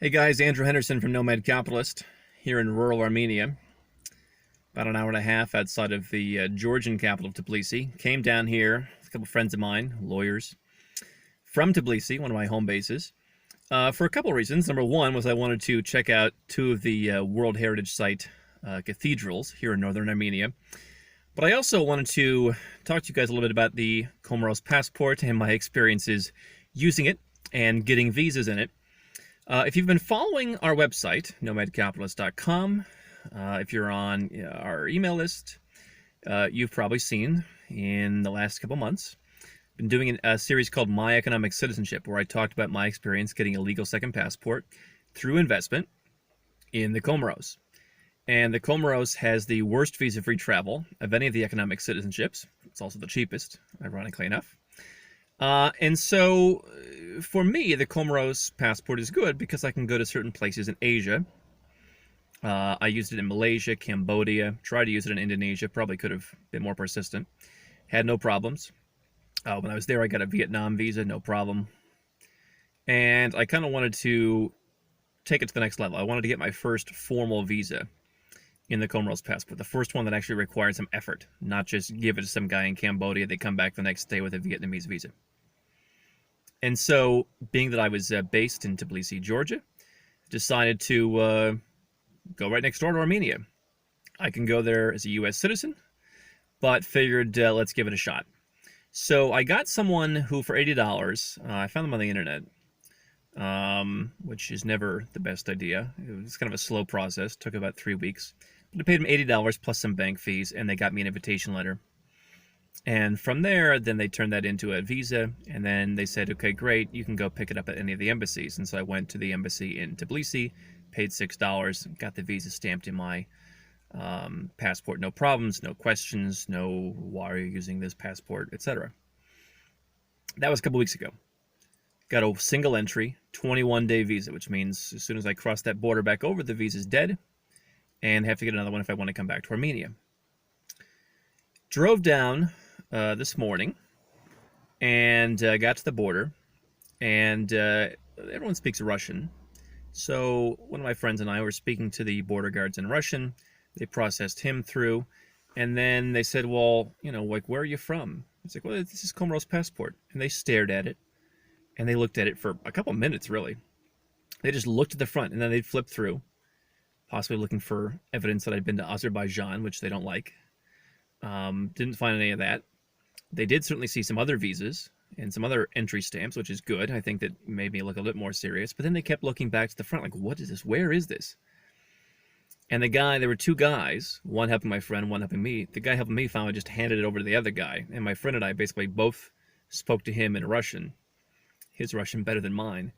Hey guys, Andrew Henderson from Nomad Capitalist here in rural Armenia, about an hour and a half outside of the Georgian capital of Tbilisi. Came down here with a couple friends of mine, lawyers, from Tbilisi, one of my home bases, for a couple of reasons. Number one was I wanted to check out two of the World Heritage Site cathedrals here in northern Armenia. But I also wanted to talk to you guys a little bit about the Comoros Passport and my experiences using it and getting visas in it. If you've been following our website, nomadcapitalist.com, if you're on our email list, you've probably seen in the last couple months, been doing a series called My Economic Citizenship, where I talked about my experience getting a legal second passport through investment in the Comoros. And the Comoros has the worst visa-free travel of any of the economic citizenships. It's also the cheapest, ironically enough. And so, for me, the Comoros passport is good because I can go to certain places in Asia. I used it in Malaysia, Cambodia, tried to use it in Indonesia, probably could have been more persistent. Had no problems. When I was there, I got a Vietnam visa, no problem. And I kind of wanted to take it to the next level. I wanted to get my first formal visa in the Comoros passport, the first one that actually required some effort, not just give it to some guy in Cambodia, they come back the next day with a Vietnamese visa. And so, being that I was based in Tbilisi, Georgia, decided to go right next door to Armenia. I can go there as a U.S. citizen, but figured let's give it a shot. So I got someone who, for $80, I found them on the internet, which is never the best idea. It was kind of a slow process, took about 3 weeks. But I paid them $80 plus some bank fees, and they got me an invitation letter. And from there, then they turned that into a visa, and then they said, okay, great, you can go pick it up at any of the embassies. And so I went to the embassy in Tbilisi, paid $6, got the visa stamped in my passport, no problems, no questions, no why are you using this passport, etc. That was a couple weeks ago. Got a single entry, 21-day visa, which means as soon as I cross that border back over, the visa's dead, and have to get another one if I want to come back to Armenia. Drove down this morning and got to the border, and everyone speaks Russian. So one of my friends and I were speaking to the border guards in Russian. They processed him through, and then they said, well, like, where are you from? It's like, well, this is Comoros Passport. And they stared at it, and they looked at it for a couple minutes, really. They just looked at the front, and then they'd flip through, possibly looking for evidence that I'd been to Azerbaijan, which they don't like. Didn't find any of that. They did certainly see some other visas and some other entry stamps, which is good. I think that made me look a bit more serious. But then they kept looking back to the front, like, what is this? Where is this? And there were two guys, one helping my friend, one helping me. The guy helping me finally just handed it over to the other guy. And my friend and I basically both spoke to him in Russian. His Russian better than mine.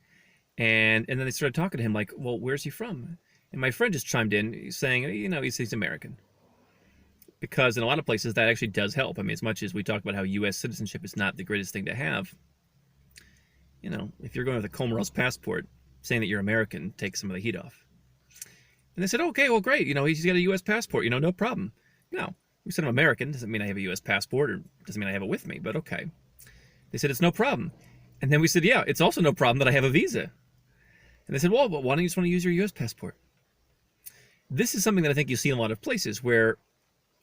And then they started talking to him like, well, where's he from? And my friend just chimed in saying, he's American. Because in a lot of places, that actually does help. I mean, as much as we talk about how U.S. citizenship is not the greatest thing to have, if you're going with a Comoros passport, saying that you're American takes some of the heat off. And they said, okay, well, great. He's got a U.S. passport. No problem. No, we said I'm American. Doesn't mean I have a U.S. passport, or doesn't mean I have it with me, but okay. They said, it's no problem. And then we said, yeah, it's also no problem that I have a visa. And they said, well, but why don't you just want to use your U.S. passport? This is something that I think you see in a lot of places where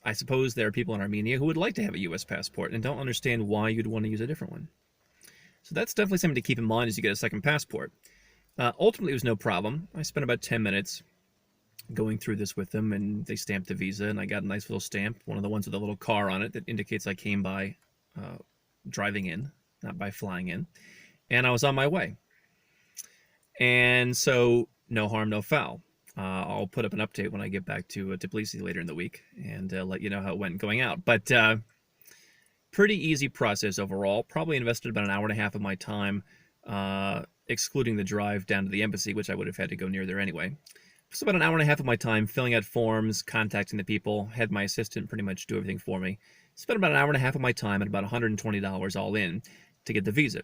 I suppose there are people in Armenia who would like to have a U.S. passport and don't understand why you'd want to use a different one. So that's definitely something to keep in mind as you get a second passport. Ultimately, it was no problem. I spent about 10 minutes going through this with them, and they stamped the visa, and I got a nice little stamp, one of the ones with a little car on it that indicates I came by driving in, not by flying in, and I was on my way. And so, no harm, no foul. I'll put up an update when I get back to Tbilisi later in the week and let you know how it went going out. But pretty easy process overall. Probably invested about an hour and a half of my time, excluding the drive down to the embassy, which I would have had to go near there anyway. So about an hour and a half of my time filling out forms, contacting the people, had my assistant pretty much do everything for me. Spent about an hour and a half of my time at about $120 all in to get the visa.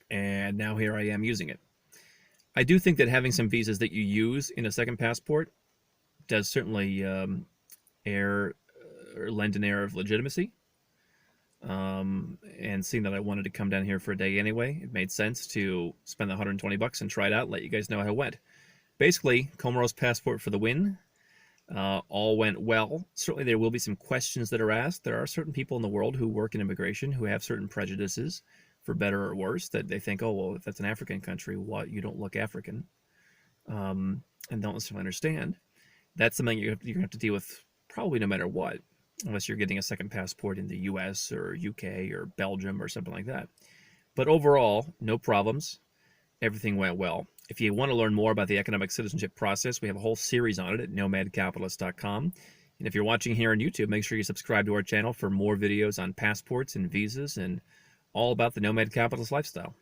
And now here I am using it. I do think that having some visas that you use in a second passport does certainly lend an air of legitimacy. And seeing that I wanted to come down here for a day anyway, it made sense to spend the $120 and try it out and let you guys know how it went. Basically, Comoros Passport for the win. All went well. Certainly there will be some questions that are asked. There are certain people in the world who work in immigration who have certain prejudices, for better or worse, that they think, oh, well, if that's an African country, what, you don't look African, and don't necessarily understand. That's something you're going to have to deal with probably no matter what, unless you're getting a second passport in the US or UK or Belgium or something like that. But overall, no problems. Everything went well. If you want to learn more about the economic citizenship process, we have a whole series on it at nomadcapitalist.com. And if you're watching here on YouTube, make sure you subscribe to our channel for more videos on passports and visas and all about the nomad capitalist lifestyle.